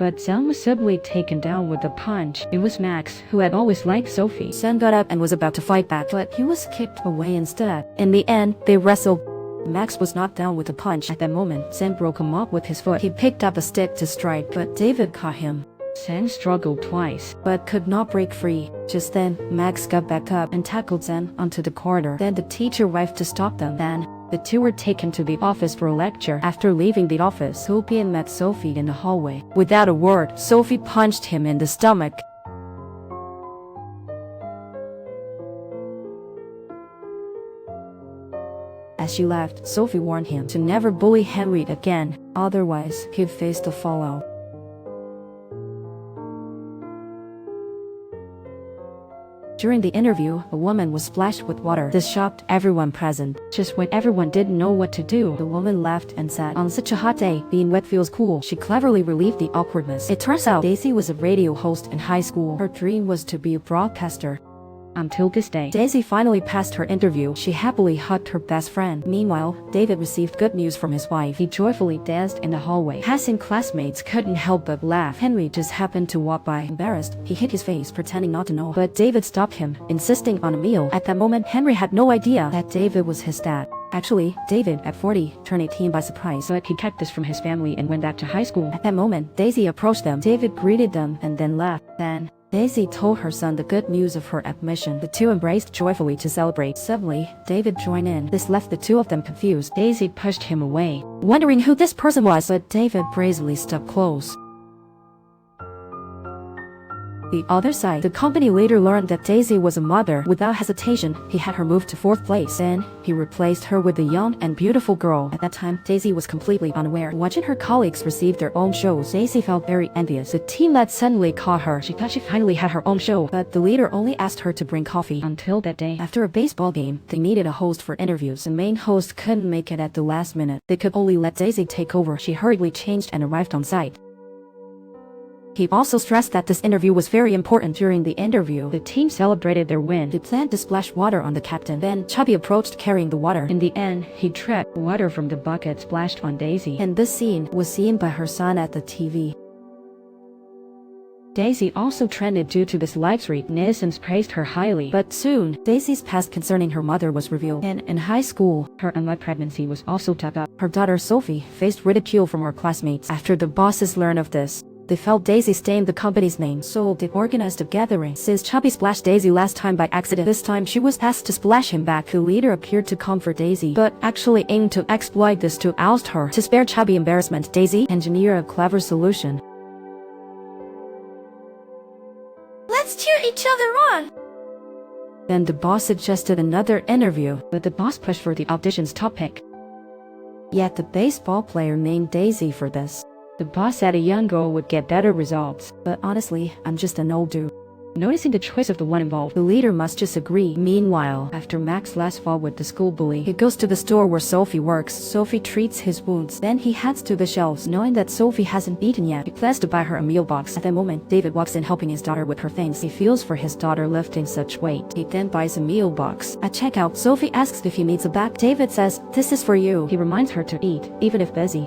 but Sam was suddenly taken down with a punch. It was Max, who had always liked Sophie. Sam got up and was about to fight back, but he was kicked away instead. In the end, they wrestled. Max was knocked down with a punch. At that moment, Sam broke him up with his foot. He picked up a stick to strike, but David caught him. Sam struggled twice, but could not break free. Just then, Max got back up and tackled Sam onto the corridor. Then the teacher arrived to stop them. Then, the two were taken to the office for a lecture. After leaving the office, Sophie met Sophie in the hallway. Without a word, Sophie punched him in the stomach. As she left, Sophie warned him to never bully Henry again, otherwise he'd face the fallout. During the interview, a woman was splashed with water. This shocked everyone present. Just when everyone didn't know what to do, the woman laughed and said, "On such a hot day, being wet feels cool." She cleverly relieved the awkwardness. It turns out Daisy was a radio host in high school. Her dream was to be a broadcaster. Until this day, Daisy finally passed her interview. She happily hugged her best friend. Meanwhile, David received good news from his wife. He joyfully danced in the hallway. Passing classmates couldn't help but laugh. Henry just happened to walk by. Embarrassed, he hid his face, pretending not to know. But David stopped him, insisting on a meal. At that moment, Henry had no idea that David was his dad. Actually, David, at 40, turned 18 by surprise, but he kept this from his family and went back to high school. At that moment, Daisy approached them. David greeted them and then left. Then, Daisy told her son the good news of her admission. The two embraced joyfully to celebrate. Suddenly, David joined in. This left the two of them confused. Daisy pushed him away, wondering who this person was, but David brazenly stuck close. The other side, the company later learned that Daisy was a mother. Without hesitation, he had her moved to 4th place. Then, he replaced her with a young and beautiful girl. At that time, Daisy was completely unaware. Watching her colleagues receive their own shows, Daisy felt very envious. The team lead suddenly caught her. She thought she finally had her own show, but the leader only asked her to bring coffee. Until that day, after a baseball game, they needed a host for interviews. The main host couldn't make it at the last minute. They could only let Daisy take over. She hurriedly changed and arrived on site. He also stressed that this interview was very important. During the interview, the team celebrated their win. They planned to splash water on the captain. Then, Chubby approached carrying the water. In the end, he tripped. Water from the bucket splashed on Daisy. And this scene was seen by her son at the TV. Daisy also trended due to this livestream. Netizens praised her highly. But soon, Daisy's past concerning her mother was revealed. And in high school, her unwanted pregnancy was also dug up. Her daughter Sophie faced ridicule from her classmates. After the bosses learned of this, they felt Daisy stained the company's name, so they organized a gathering. Since Chubby splashed Daisy last time by accident, this time she was asked to splash him back. The leader appeared to comfort Daisy, but actually aimed to exploit this to oust her. To spare Chubby embarrassment, Daisy engineered a clever solution. Let's cheer each other on! Then the boss suggested another interview, but the boss pushed for the audition's topic. Yet the baseball player named Daisy for this. The boss said a young girl would get better results, but honestly, I'm just an old dude. Noticing the choice of the one involved, the leader must just agree. Meanwhile, after Max last fought with the school bully, he goes to the store where Sophie works. Sophie treats his wounds. Then he heads to the shelves. Knowing that Sophie hasn't eaten yet, he plans to buy her a meal box. At that moment, David walks in helping his daughter with her things. He feels for his daughter lifting such weight. He then buys a meal box. At checkout, Sophie asks if he needs a bag. David says, "This is for you." He reminds her to eat, even if busy.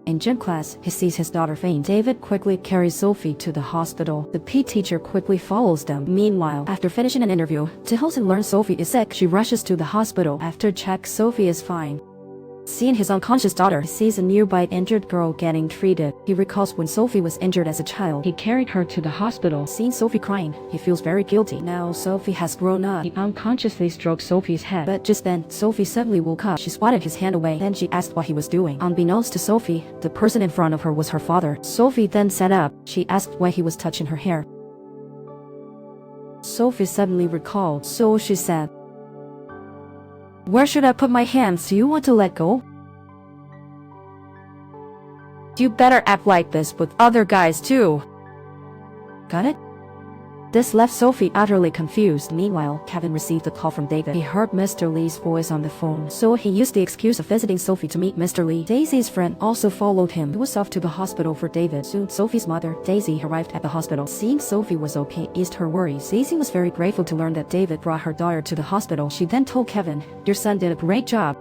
In gym class, he sees his daughter faint. David quickly carries Sophie to the hospital. The PE teacher quickly follows them. Meanwhile, after finishing an interview, Tilson learns Sophie is sick. She rushes to the hospital. After check, Sophie is fine. Seeing his unconscious daughter, he sees a nearby injured girl getting treated. He recalls when Sophie was injured as a child. He carried her to the hospital. Seeing Sophie crying, he feels very guilty. Now Sophie has grown up. He unconsciously stroked Sophie's head. But just then, Sophie suddenly woke up. She swatted his hand away. Then she asked what he was doing. Unbeknownst to Sophie, the person in front of her was her father. Sophie then sat up. She asked why he was touching her hair. Sophie suddenly recalled, so she said, "Where should I put my hands? Do you want to let go? You better act like this with other guys too." Got it? This left Sophie utterly confused. Meanwhile, Kevin received a call from David. He heard Mr. Lee's voice on the phone, so he used the excuse of visiting Sophie to meet Mr. Lee. Daisy's friend also followed him. He was off to the hospital for David. Soon, Sophie's mother, Daisy, arrived at the hospital. Seeing Sophie was okay eased her worries. Daisy was very grateful to learn that David brought her daughter to the hospital. She then told Kevin, "Your son did a great job.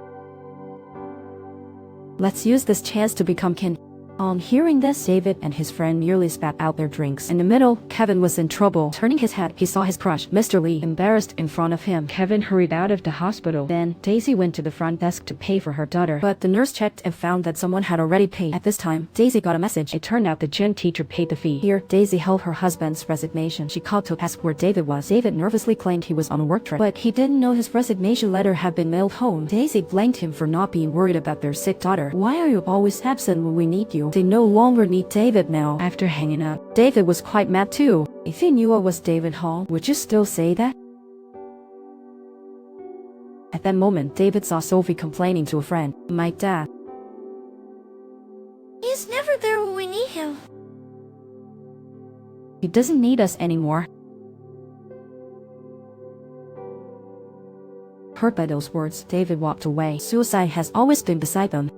Let's use this chance to become kin. On hearing this, David and his friend nearly spat out their drinks. In the middle, Kevin was in trouble. Turning his head, he saw his crush, Mr. Lee, embarrassed in front of him. Kevin hurried out of the hospital. Then, Daisy went to the front desk to pay for her daughter. But the nurse checked and found that someone had already paid. At this time, Daisy got a message. It turned out the gym teacher paid the fee. Here, Daisy held her husband's resignation. She called to ask where David was. David nervously claimed he was on a work trip, but he didn't know his resignation letter had been mailed home. Daisy blamed him for not being worried about their sick daughter. Why are you always absent when we need you? They no longer need David now. After hanging up, David was quite mad too. If you knew I was David Hall, would you still say that? At that moment, David saw Sophie complaining to a friend. My dad. He's never there when we need him. He doesn't need us anymore. Hurt by those words, David walked away. Suicide has always been beside them.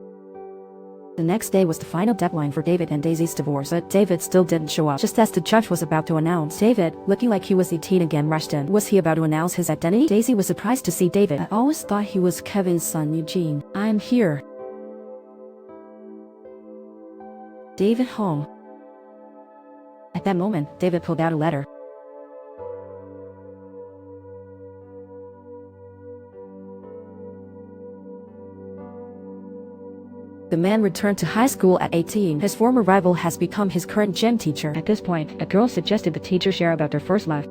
The next day was the final deadline for David and Daisy's divorce, but David still didn't show up. Just as the judge was about to announce, David, looking like he was 18 again, rushed in. Was he about to announce his identity? Daisy was surprised to see David. I always thought he was Kevin's son, Eugene. I'm here. David home. At that moment, David pulled out a letter. The man returned to high school at 18. His former rival has become his current gym teacher. At this point, a girl suggested the teacher share about their first love.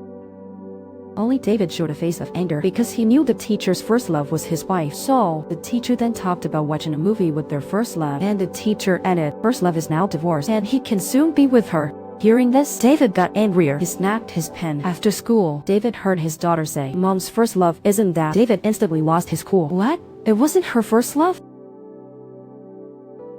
Only David showed a face of anger because he knew the teacher's first love was his wife. So, the teacher then talked about watching a movie with their first love, and the teacher added, first love is now divorced, and he can soon be with her. Hearing this, David got angrier. He snapped his pen. After school, David heard his daughter say, Mom's first love isn't that. David instantly lost his cool. What? It wasn't her first love?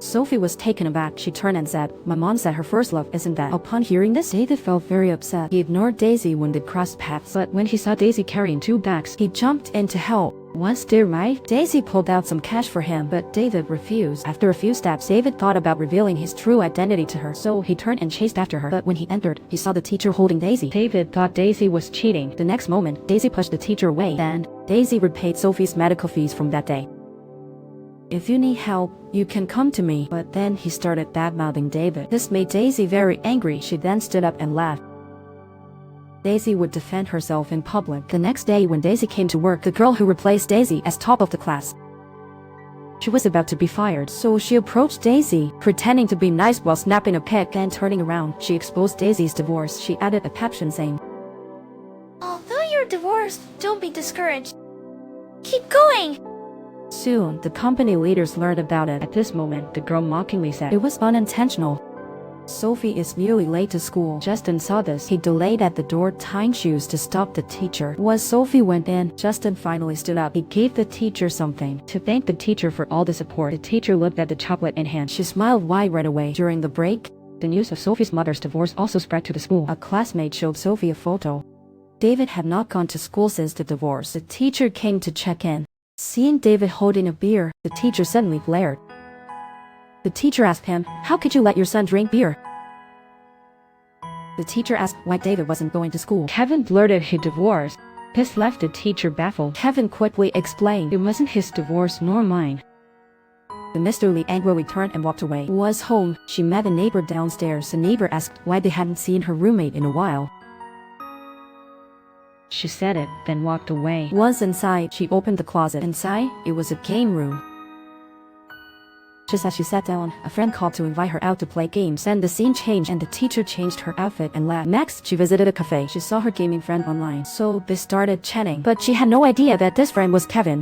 Sophie was taken aback. She turned and said, My mom said her first love isn't that. Upon hearing this, David felt very upset. He ignored Daisy when they crossed paths, but when he saw Daisy carrying 2 bags, he jumped in to help. Was there right? Daisy pulled out some cash for him, but David refused. After a few steps, David thought about revealing his true identity to her, so he turned and chased after her. But when he entered, he saw the teacher holding Daisy. David thought Daisy was cheating. The next moment, Daisy pushed the teacher away, and Daisy repaid Sophie's medical fees from that day. If you need help, you can come to me. But then he started bad-mouthing David. This made Daisy very angry. She then stood up and left. Daisy would defend herself in public. The next day when Daisy came to work, the girl who replaced Daisy as top of the class, she was about to be fired, so she approached Daisy, pretending to be nice while snapping a pic. Then turning around, she exposed Daisy's divorce. She added a caption saying, Although you're divorced, don't be discouraged. Keep going! Soon, the company leaders learned about it. At this moment, the girl mockingly said, It was unintentional. Sophie is nearly late to school. Justin saw this. He delayed at the door, tying shoes to stop the teacher. As Sophie went in, Justin finally stood up. He gave the teacher something to thank the teacher for all the support. The teacher looked at the chocolate in hand. She smiled wide right away. During the break, the news of Sophie's mother's divorce also spread to the school. A classmate showed Sophie a photo. David had not gone to school since the divorce. The teacher came to check in. Seeing David holding a beer, the teacher suddenly glared. The teacher asked him, How could you let your son drink beer? The teacher asked why David wasn't going to school. Kevin blurted he divorced. This left the teacher baffled. Kevin quickly explained it wasn't his divorce nor mine. The Mr. Lee angrily turned and walked away. Was home, she met a neighbor downstairs. The neighbor asked why they hadn't seen her roommate in a while. She said it, then walked away. Once inside, she opened the closet. Inside, it was a game room. Just as she sat down, a friend called to invite her out to play games. Then the scene changed and the teacher changed her outfit and left. Next, she visited a cafe. She saw her gaming friend online, so they started chatting. But she had no idea that this friend was Kevin.